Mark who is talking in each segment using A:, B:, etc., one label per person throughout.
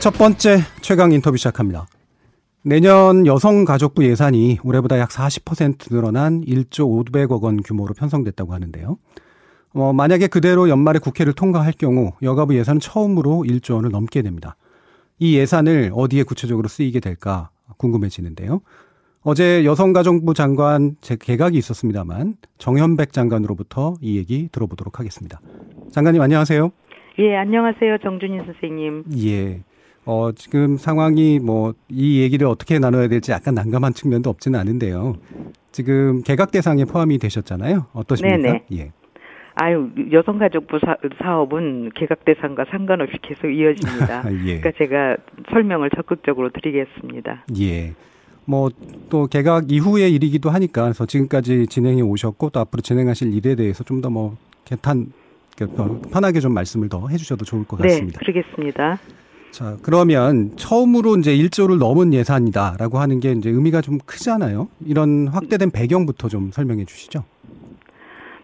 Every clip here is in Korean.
A: 첫 번째 최강 인터뷰 시작합니다. 내년 여성가족부 예산이 올해보다 약 40% 늘어난 1조 500억 원 규모로 편성됐다고 하는데요. 만약에 그대로 연말에 국회를 통과할 경우 여가부 예산은 처음으로 1조 원을 넘게 됩니다. 이 예산을 어디에 구체적으로 쓰이게 될까 궁금해지는데요. 어제 여성가족부 장관 개각이 있었습니다만 정현백 장관으로부터 이 얘기 들어보도록 하겠습니다. 장관님 안녕하세요.
B: 예, 안녕하세요. 정준희 선생님.
A: 예. 지금 상황이 이 얘기를 어떻게 나눠야 될지 약간 난감한 측면도 없지는 않은데요. 지금 개각 대상에 포함이 되셨잖아요. 어떠십니까?
B: 네네.
A: 예.
B: 여성가족부 사업은 개각 대상과 상관없이 계속 이어집니다.
A: 예.
B: 그러니까 제가 설명을 적극적으로 드리겠습니다.
A: 예. 또 개각 이후의 일이기도 하니까 그래서 지금까지 진행해 오셨고 또 앞으로 진행하실 일에 대해서 좀 더 편하게 좀 말씀을 더 해주셔도 좋을 것 같습니다.
B: 네, 그러겠습니다.
A: 자, 그러면 처음으로 이제 1조를 넘은 예산이다라고 하는 게 이제 의미가 좀 크잖아요. 이런 확대된 배경부터 좀 설명해 주시죠.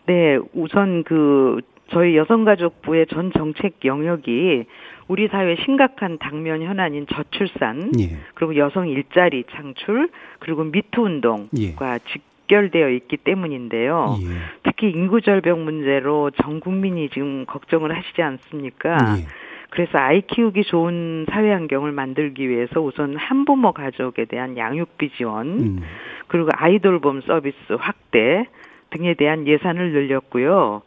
B: 네, 우선 저희 여성가족부의 전 정책 영역이 우리 사회의 심각한 당면 현안인 저출산,
A: 예.
B: 그리고 여성 일자리 창출, 그리고 미투 운동과
A: 예.
B: 직결되어 있기 때문인데요.
A: 예.
B: 특히 인구 절벽 문제로 전 국민이 지금 걱정을 하시지 않습니까?
A: 예.
B: 그래서 아이 키우기 좋은 사회 환경을 만들기 위해서 우선 한부모 가족에 대한 양육비 지원, 그리고 아이돌봄 서비스 확대 등에 대한 예산을 늘렸고요.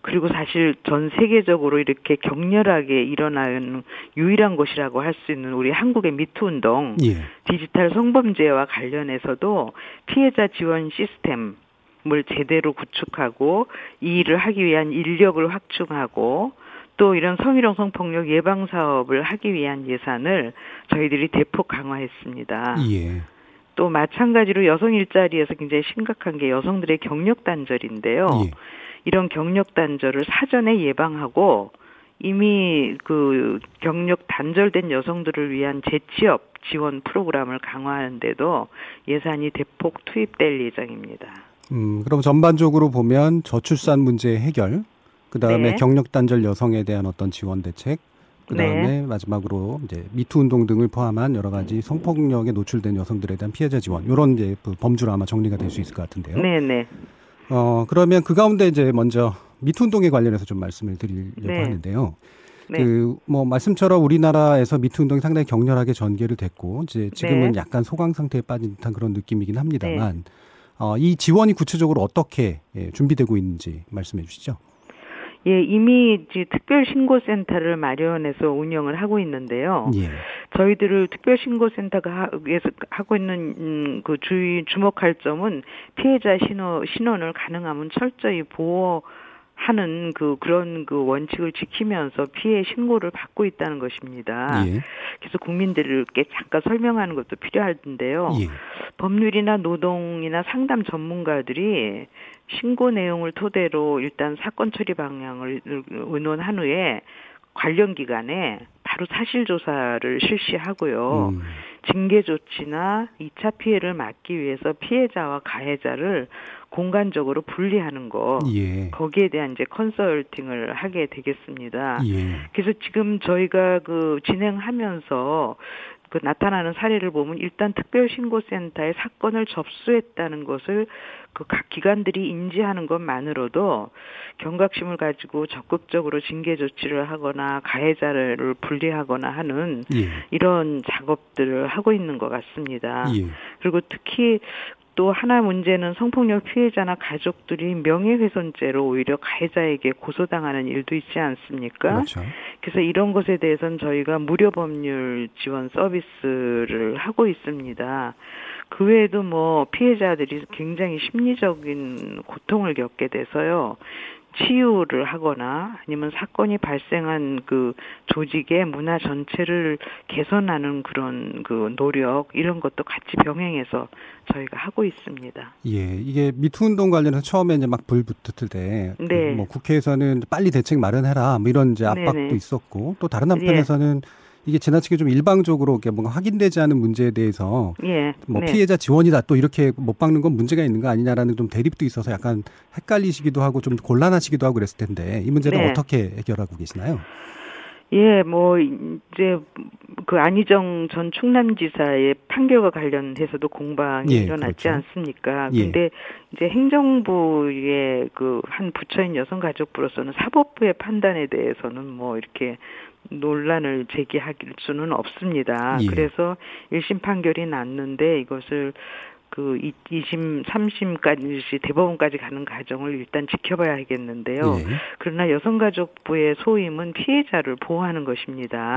B: 그리고 사실 전 세계적으로 이렇게 격렬하게 일어나는 유일한 곳이라고 할 수 있는 우리 한국의 미투 운동,
A: 예.
B: 디지털 성범죄와 관련해서도 피해자 지원 시스템을 제대로 구축하고 이 일을 하기 위한 인력을 확충하고 또 이런 성희롱 성폭력 예방 사업을 하기 위한 예산을 저희들이 대폭 강화했습니다.
A: 예.
B: 또 마찬가지로 여성 일자리에서 굉장히 심각한 게 여성들의 경력 단절인데요.
A: 예.
B: 이런 경력 단절을 사전에 예방하고 이미 경력 단절된 여성들을 위한 재취업 지원 프로그램을 강화하는데도 예산이 대폭 투입될 예정입니다.
A: 그럼 전반적으로 보면 저출산 문제 해결, 그다음에
B: 네.
A: 경력 단절 여성에 대한 어떤 지원 대책, 그다음에
B: 네.
A: 마지막으로 이제 미투 운동 등을 포함한 여러 가지 성폭력에 노출된 여성들에 대한 피해자 지원, 이런 이제 범주로 아마 정리가 될 수 있을 것 같은데요.
B: 네네.
A: 그러면 그 가운데 이제 먼저 미투 운동에 관련해서 좀 말씀을 드리려고
B: 네.
A: 하는데요.
B: 네.
A: 말씀처럼 우리나라에서 미투 운동이 상당히 격렬하게 전개를 됐고, 이제 지금은
B: 네.
A: 약간 소강 상태에 빠진 듯한 그런 느낌이긴 합니다만, 이 지원이 구체적으로 어떻게 준비되고 있는지 말씀해 주시죠.
B: 예, 이미 특별신고센터를 마련해서 운영을 하고 있는데요.
A: 예.
B: 저희들을 특별신고센터가 하고 있는 주목할 점은 피해자 신원을 가능하면 철저히 보호하는 그런 원칙을 지키면서 피해 신고를 받고 있다는 것입니다.
A: 예.
B: 그래서 국민들께 잠깐 설명하는 것도 필요한데요.
A: 예.
B: 법률이나 노동이나 상담 전문가들이 신고 내용을 토대로 일단 사건 처리 방향을 의논한 후에 관련 기관에 바로 사실 조사를 실시하고요. 징계 조치나 2차 피해를 막기 위해서 피해자와 가해자를 공간적으로 분리하는 거,
A: 예. 거기에
B: 거기에 대한 이제 컨설팅을 하게 되겠습니다.
A: 예.
B: 그래서 지금 저희가 진행하면서 나타나는 사례를 보면 일단 특별신고센터에 사건을 접수했다는 것을 각 기관들이 인지하는 것만으로도 경각심을 가지고 적극적으로 징계 조치를 하거나 가해자를 분리하거나 하는
A: 예.
B: 이런 작업들을 하고 있는 것 같습니다.
A: 예.
B: 그리고 특히 또 하나 문제는 성폭력 피해자나 가족들이 명예훼손죄로 오히려 가해자에게 고소당하는 일도 있지 않습니까?
A: 그렇죠.
B: 그래서 이런 것에 대해서는 저희가 무료 법률 지원 서비스를 하고 있습니다. 그 외에도 피해자들이 굉장히 심리적인 고통을 겪게 돼서요. 치유를 하거나 아니면 사건이 발생한 조직의 문화 전체를 개선하는 그런 노력 이런 것도 같이 병행해서 저희가 하고 있습니다.
A: 예, 이게 미투 운동 관련해서 처음에 이제 막 불 붙을 때,
B: 네.
A: 국회에서는 빨리 대책 마련해라, 이런 이제 압박도
B: 네네.
A: 있었고, 또 다른 한편에서는 이게 지나치게 좀 일방적으로 이렇게 뭔가 확인되지 않은 문제에 대해서
B: 네.
A: 피해자 지원이다 또 이렇게 못 박는 건 문제가 있는 거 아니냐라는 좀 대립도 있어서 약간 헷갈리시기도 하고 좀 곤란하시기도 하고 그랬을 텐데 이 문제는
B: 네.
A: 어떻게 해결하고 계시나요?
B: 예, 뭐 이제 그 안희정 전 충남지사의 판결과 관련해서도 공방이 일어났지
A: 그렇죠.
B: 않습니까? 근데 이제 행정부의 그 한 부처인 여성가족부로서는 사법부의 판단에 대해서는 뭐 이렇게 논란을 제기할 수는 없습니다. 그래서 1심 판결이 났는데 이것을 그 2심, 3심까지 대법원까지 가는 과정을 일단 지켜봐야 하겠는데요. 그러나 여성가족부의 소임은 피해자를 보호하는 것입니다.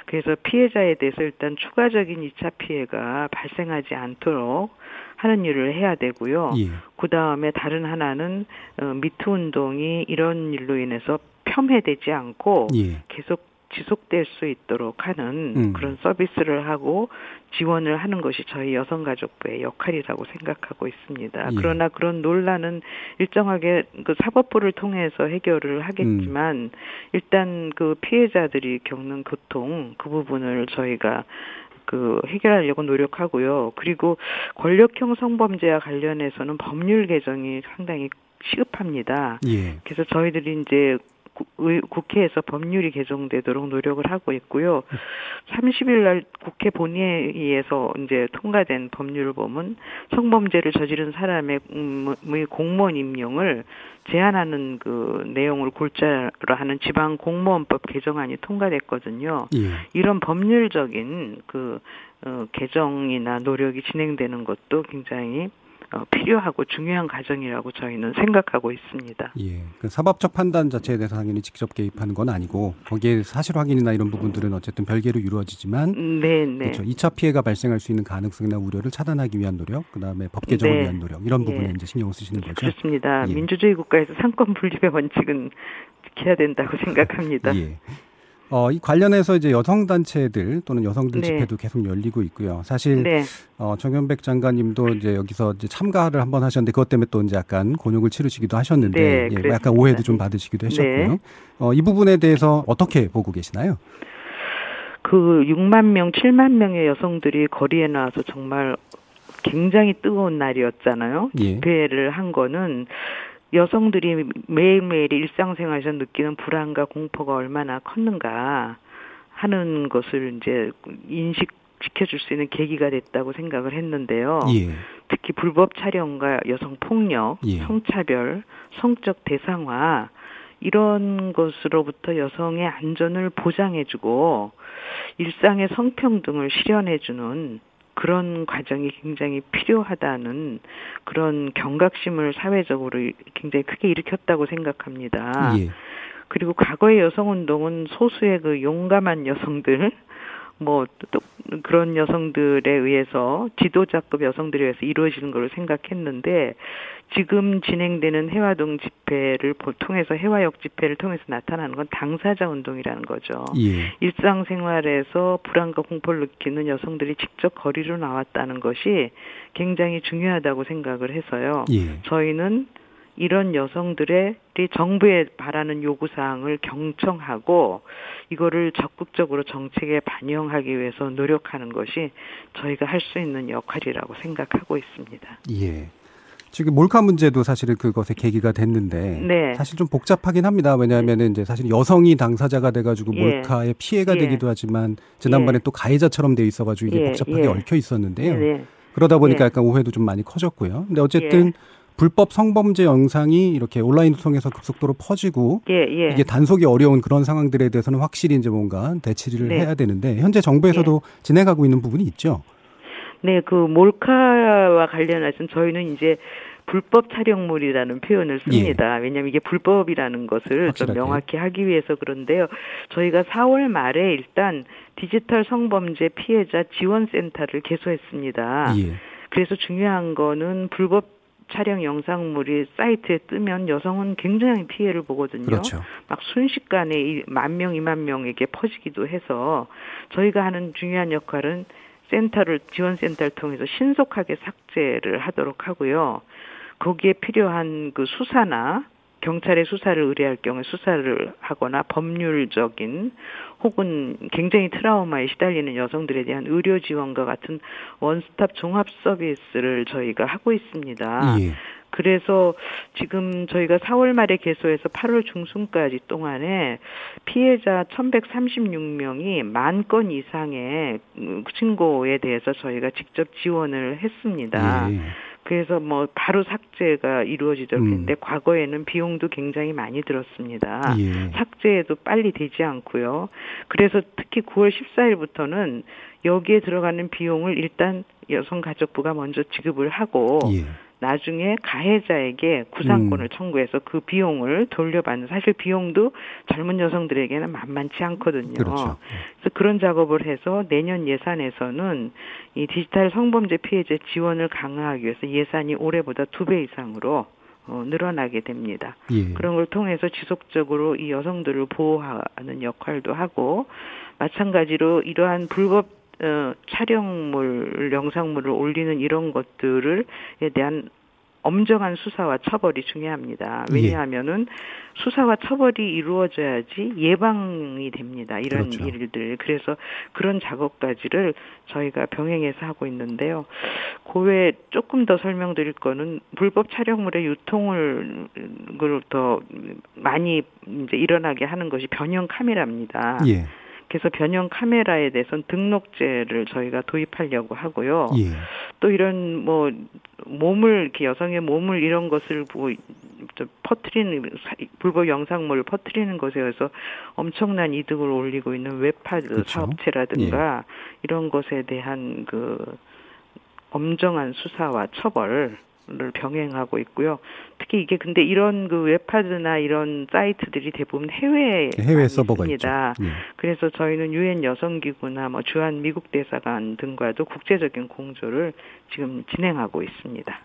B: 그래서 피해자에 대해서 일단 추가적인 2차 피해가 발생하지 않도록 하는 일을 해야 되고요. 그 다음에 다른 하나는 미투 운동이 이런 일로 인해서 폄훼되지 않고 계속 지속될 수 있도록 하는 그런 서비스를 하고 지원을 하는 것이 저희 여성가족부의 역할이라고 생각하고 있습니다. 그러나 그런 논란은 일정하게 그 사법부를 통해서 해결을 하겠지만 일단 그 피해자들이 겪는 고통 그 부분을 저희가 그 해결하려고 노력하고요. 그리고 권력형 성범죄와 관련해서는 법률 개정이 상당히 시급합니다. 그래서 저희들이 이제 국회에서 법률이 개정되도록 노력을 하고 있고요. 30일 날 국회 본회의에서 이제 통과된 법률을 보면 성범죄를 저지른 사람의 공무원 임용을 제한하는 그 내용을 골자로 하는 지방 공무원법 개정안이 통과됐거든요. 이런 법률적인 그 개정이나 노력이 진행되는 것도 굉장히 필요하고 중요한 과정이라고 저희는 생각하고 있습니다.
A: 그 사법적 판단 자체에 대해서 당연히 직접 개입하는 건 아니고 거기에 사실 확인이나 이런 부분들은 어쨌든 별개로 이루어지지만 그렇죠. 2차 피해가 발생할 수 있는 가능성이나 우려를 차단하기 위한 노력, 그다음에 법 개정을 위한 노력 이런 부분에 이제 신경을 쓰시는 거죠.
B: 그렇습니다. 민주주의 국가에서 상권 분립의 원칙은 지켜야 된다고 생각합니다.
A: 이 관련해서 이제 여성단체들 또는 여성들 집회도 계속 열리고 있고요. 사실 정현백 장관님도 이제 여기서 이제 참가를 한번 하셨는데 그것 때문에 또 이제 약간 곤욕을 치르시기도 하셨는데 약간 오해도 좀 받으시기도 하셨고요. 이 부분에 대해서 어떻게 보고 계시나요?
B: 그 6만 명, 7만 명의 여성들이 거리에 나와서 정말 굉장히 뜨거운 날이었잖아요. 집회를 한 거는 여성들이 매일매일 일상생활에서 느끼는 불안과 공포가 얼마나 컸는가 하는 것을 이제 인식시켜줄 수 있는 계기가 됐다고 생각을 했는데요. 특히 불법 촬영과 여성 폭력, 성차별, 성적 대상화 이런 것으로부터 여성의 안전을 보장해주고 일상의 성평등을 실현해주는 그런 과정이 굉장히 필요하다는 그런 경각심을 사회적으로 굉장히 크게 일으켰다고 생각합니다. 그리고 과거의 여성운동은 소수의 그 용감한 여성들, 뭐 또 그런 여성들에 의해서 지도자급 여성들에 의해서 이루어지는 걸로 생각했는데 지금 진행되는 해화동 집회를 통해서 해화역 집회를 통해서 나타나는 건 당사자 운동이라는 거죠. 일상생활에서 불안과 공포를 느끼는 여성들이 직접 거리로 나왔다는 것이 굉장히 중요하다고 생각을 해서요. 저희는 이런 여성들의 정부에 바라는 요구사항을 경청하고 이거를 적극적으로 정책에 반영하기 위해서 노력하는 것이 저희가 할 수 있는 역할이라고 생각하고 있습니다.
A: 지금 몰카 문제도 사실은 그것의 계기가 됐는데 사실 좀 복잡하긴 합니다. 왜냐하면은 이제 사실 여성이 당사자가 돼가지고 몰카의 피해가 되기도 하지만 지난번에 또 가해자처럼 돼 있어가지고 이게 복잡하게 얽혀 있었는데요. 그러다 보니까 약간 오해도 좀 많이 커졌고요. 근데 어쨌든 불법 성범죄 영상이 이렇게 온라인을 통해서 급속도로 퍼지고 이게 단속이 어려운 그런 상황들에 대해서는 확실히 이제 뭔가 대치를 해야 되는데 현재 정부에서도 진행하고 있는 부분이 있죠.
B: 그 몰카와 관련해서는 저희는 이제 불법 촬영물이라는 표현을 씁니다. 왜냐하면 이게 불법이라는 것을 확실하게. 좀 명확히 하기 위해서 그런데요. 저희가 4월 말에 일단 디지털 성범죄 피해자 지원센터를 개소했습니다. 그래서 중요한 거는 불법 촬영 영상물이 사이트에 뜨면 여성은 굉장히 피해를 보거든요. 막 순식간에 10,000명, 2만 명에게 퍼지기도 해서 저희가 하는 중요한 역할은 지원센터를 통해서 신속하게 삭제를 하도록 하고요. 거기에 필요한 그 수사나 경찰의 수사를 의뢰할 경우에 수사를 하거나 법률적인 혹은 굉장히 트라우마에 시달리는 여성들에 대한 의료 지원과 같은 원스톱 종합 서비스를 저희가 하고 있습니다. 그래서 지금 저희가 4월 말에 개소해서 8월 중순까지 동안에 피해자 1136명이 10,000건 이상의 신고에 대해서 저희가 직접 지원을 했습니다.
A: 예.
B: 그래서 뭐 바로 삭제가 이루어지도록 했는데 과거에는 비용도 굉장히 많이 들었습니다.
A: 예.
B: 삭제도 빨리 되지 않고요. 그래서 특히 9월 14일부터는 여기에 들어가는 비용을 일단 여성가족부가 먼저 지급을 하고
A: 예.
B: 나중에 가해자에게 구상권을 청구해서 그 비용을 돌려받는, 사실 비용도 젊은 여성들에게는 만만치 않거든요.
A: 그렇죠.
B: 그래서 그런 작업을 해서 내년 예산에서는 이 디지털 성범죄 피해자 지원을 강화하기 위해서 예산이 올해보다 2배 이상으로 늘어나게 됩니다.
A: 예.
B: 그런 걸 통해서 지속적으로 이 여성들을 보호하는 역할도 하고, 마찬가지로 이러한 불법 촬영물, 영상물을 올리는 이런 것들에 대한 엄정한 수사와 처벌이 중요합니다. 왜냐하면은 수사와 처벌이 이루어져야지 예방이 됩니다. 이런
A: 그렇죠.
B: 일들. 그래서 그런 작업까지를 저희가 병행해서 하고 있는데요. 그 외에 조금 더 설명드릴 거는 불법 촬영물의 유통을 더 많이 이제 일어나게 하는 것이 변형 카메라입니다.
A: 예.
B: 그래서 변형 카메라에 대해서는 등록제를 저희가 도입하려고 하고요.
A: 예.
B: 또 이런 뭐 몸을, 이렇게 여성의 몸을 이런 것을 퍼뜨리는, 불법 영상물을 퍼뜨리는 것에 의해서 엄청난 이득을 올리고 있는 웹하드
A: 그렇죠.
B: 사업체라든가 이런 것에 대한 그 엄정한 수사와 처벌 를 병행하고 있고요. 특히 이게 근데 이런 그 웹하드나 이런 사이트들이 대부분 해외
A: 서버가
B: 있습니다.
A: 있죠. 예.
B: 그래서 저희는 유엔 여성기구나 뭐 주한 미국 대사관 등과도 국제적인 공조를 지금 진행하고 있습니다.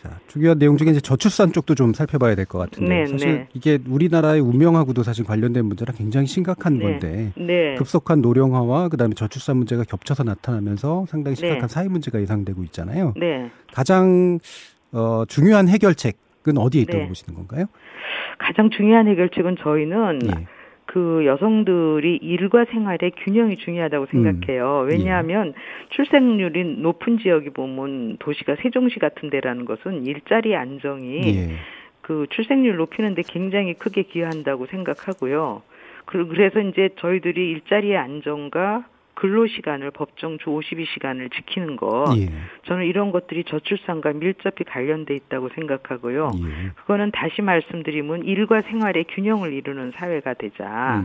A: 자, 중요한 내용 중에 이제 저출산 쪽도 좀 살펴봐야 될 것 같은데
B: 네,
A: 사실
B: 네.
A: 이게 우리나라의 운명하고도 사실 관련된 문제라 굉장히 심각한 건데
B: 네.
A: 급속한 노령화와 그다음에 저출산 문제가 겹쳐서 나타나면서 상당히 심각한
B: 네.
A: 사회 문제가 예상되고 있잖아요.
B: 네.
A: 가장 중요한 해결책은 어디에 있다고
B: 네.
A: 보시는 건가요?
B: 가장 중요한 해결책은 저희는
A: 예.
B: 그 여성들이 일과 생활의 균형이 중요하다고 생각해요. 왜냐하면 출생률이 높은 지역이 보면 도시가 세종시 같은 데라는 것은 일자리 안정이
A: 예.
B: 그 출생률 높이는데 굉장히 크게 기여한다고 생각하고요. 그래서 이제 저희들이 일자리의 안정과 근로시간을 법정 주 52시간을 지키는 것,
A: 예.
B: 저는 이런 것들이 저출산과 밀접히 관련돼 있다고 생각하고요.
A: 예.
B: 그거는 다시 말씀드리면 일과 생활의 균형을 이루는 사회가 되자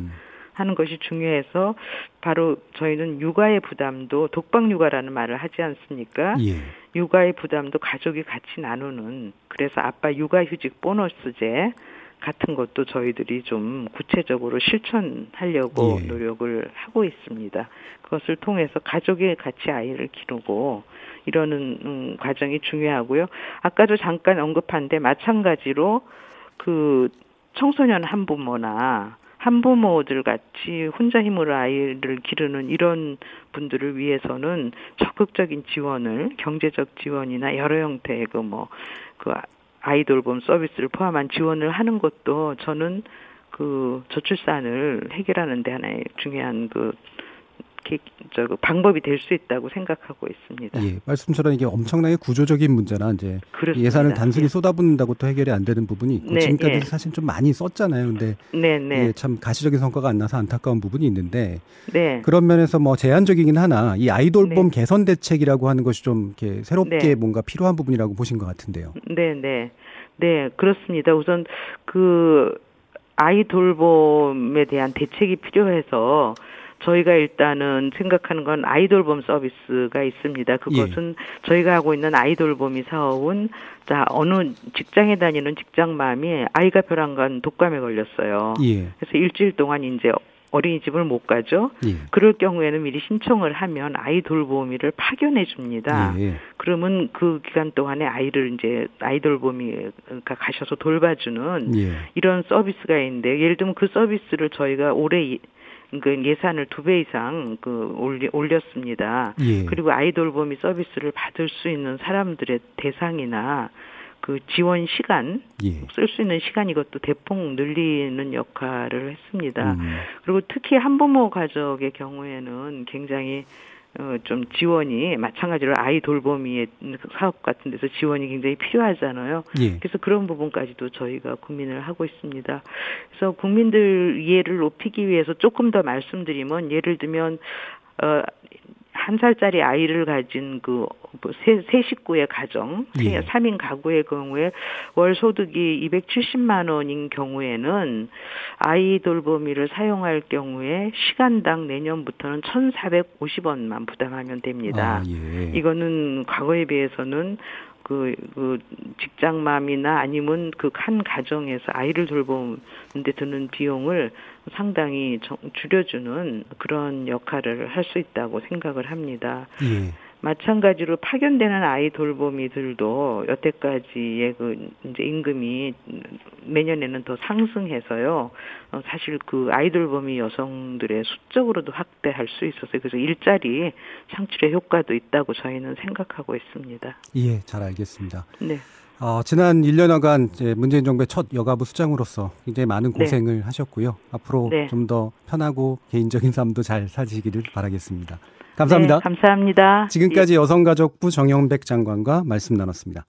B: 하는 것이 중요해서 바로 저희는 육아의 부담도 독박육아라는 말을 하지 않습니까?
A: 예.
B: 육아의 부담도 가족이 같이 나누는, 그래서 아빠 육아휴직 보너스제 같은 것도 저희들이 좀 구체적으로 실천하려고
A: 예.
B: 노력을 하고 있습니다. 그것을 통해서 가족이 같이 아이를 기르고 이러는 과정이 중요하고요. 아까도 잠깐 언급한데 마찬가지로 그 청소년 한부모나 한부모들 같이 혼자 힘으로 아이를 기르는 이런 분들을 위해서는 적극적인 지원을, 경제적 지원이나 여러 형태의 그 아이돌봄 서비스를 포함한 지원을 하는 것도 저는 그 저출산을 해결하는 데 하나의 중요한 방법이 될 수 있다고 생각하고 있습니다.
A: 예, 말씀처럼 이게 엄청나게 구조적인 문제나 이제
B: 그렇습니다.
A: 예산을 단순히 쏟아붓는다고 또 해결이 안 되는 부분이 있고 지금까지 사실 좀 많이 썼잖아요. 근데 예, 참 가시적인 성과가 안 나서 안타까운 부분이 있는데 그런 면에서 뭐 제한적이긴 하나 이 아이돌봄 개선 대책이라고 하는 것이 좀 이렇게 새롭게 뭔가 필요한 부분이라고 보신 것 같은데요.
B: 네, 그렇습니다. 우선 그 아이돌봄에 대한 대책이 필요해서 저희가 일단은 생각하는 건 아이돌봄 서비스가 있습니다. 그것은 저희가 하고 있는 아이돌봄이 사업은 어느 직장에 다니는 직장맘이 아이가 벼랑간 독감에 걸렸어요. 그래서 일주일 동안 이제 어린이집을 못 가죠. 그럴 경우에는 미리 신청을 하면 아이 돌보미를 파견해 줍니다. 그러면 그 기간 동안에 아이를 이제 아이돌보미가 가셔서 돌봐주는 이런 서비스가 있는데, 예를 들면 그 서비스를 저희가 올해 그 예산을 2배 이상 올렸습니다. 그리고 아이돌보미 서비스를 받을 수 있는 사람들의 대상이나 그 지원 시간, 쓸 수 있는 시간, 이것도 대폭 늘리는 역할을 했습니다. 그리고 특히 한부모 가족의 경우에는 굉장히 좀 지원이 마찬가지로 아이 돌보미 사업 같은 데서 지원이 굉장히 필요하잖아요.
A: 예.
B: 그래서 그런 부분까지도 저희가 고민을 하고 있습니다. 그래서 국민들 이해를 높이기 위해서 조금 더 말씀드리면 예를 들면 1살짜리 아이를 가진 세 식구의 가정,
A: 예.
B: 3인 가구의 경우에 월 소득이 270만 원인 경우에는 아이 돌보미를 사용할 경우에 시간당 내년부터는 1,450원만 부담하면 됩니다.
A: 예.
B: 이거는 과거에 비해서는 직장맘이나 아니면 한 가정에서 아이를 돌보는데 드는 비용을 상당히 줄여주는 그런 역할을 할 수 있다고 생각을 합니다.
A: 예.
B: 마찬가지로 파견되는 아이 돌보미들도 여태까지의 이제 임금이 매년에는 더 상승해서요. 사실 아이 돌보미 여성들의 수적으로도 확대할 수 있었어요. 그래서 일자리 창출의 효과도 있다고 저희는 생각하고 있습니다.
A: 예, 잘 알겠습니다.
B: 네.
A: 지난 1년여간 문재인 정부의 첫 여가부 수장으로서 굉장히 많은 고생을
B: 네.
A: 하셨고요. 앞으로
B: 네.
A: 좀 더 편하고 개인적인 삶도 잘 사시기를 바라겠습니다. 감사합니다.
B: 네, 감사합니다.
A: 지금까지 여성가족부 정영백 장관과 말씀 나눴습니다.